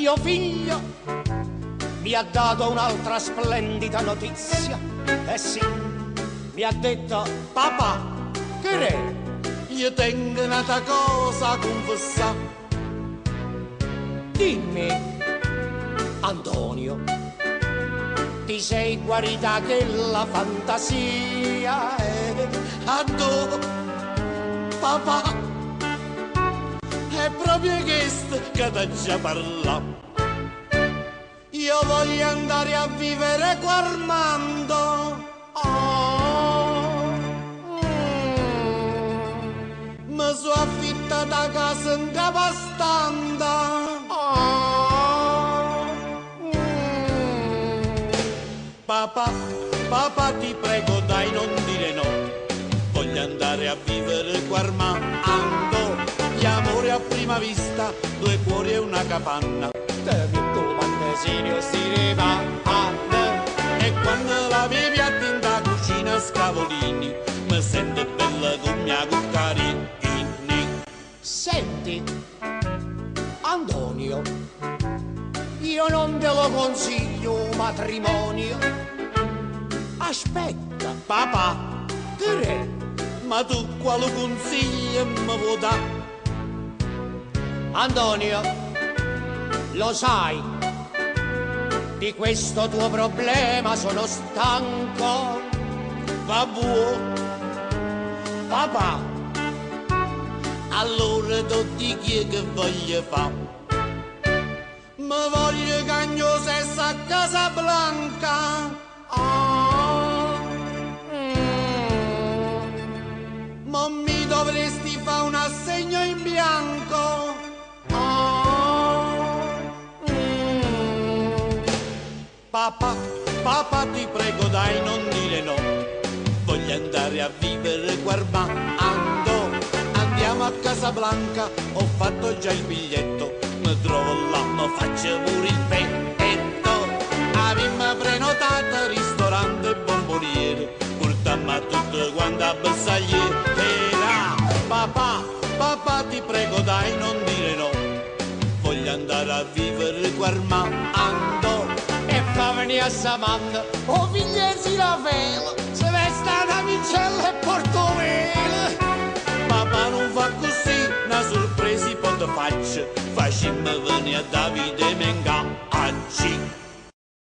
mio figlio mi ha dato un'altra splendida notizia. Eh sì, mi ha detto: papà, che è? Io tengo un'altra cosa a confessare. Dimmi, Antonio, ti sei guarita quella fantasia? Anto, papà, è proprio questo che ti già parlato. Io voglio andare a vivere qua Armando. Mi sono affittata casa in Capastanda. Papà, papà ti prego dai non dire no. Voglio andare a vivere qua Armando. Gli amori a prima vista, due cuori e una capanna. E quando la mi piatti in da cucina scavolini, mi sento bella con mia cuccarini. Senti, Antonio, io non te lo consiglio un matrimonio. Aspetta, Papà, che è? ma tu quale consiglio mi vuoi dare? Antonio, lo sai, di questo tuo problema sono stanco. Va buono, Papà, allora tutti chi che voglio fare? Mi voglio cagno sessa a Casablanca. Ma mi dovresti fare un assegno in bianco. Papà, papà ti prego dai non dire no. Voglio andare a vivere qua Armando. Andiamo a Casablanca, ho fatto già il biglietto. Mi trovo là, mi faccio pure il petto. Avevamo prenotato ristorante e bomboniere. Portammo tutto quanto a bersagliera. Papà, papà ti prego dai non dire no. Voglio andare a vivere qua Armando. e fa venire a Samanda, o figliesi la vela, se vesta una micella e portovela. Papà non fa così, una sorpresa poi ti faccio. Facciamo venire a Davide Mengoni.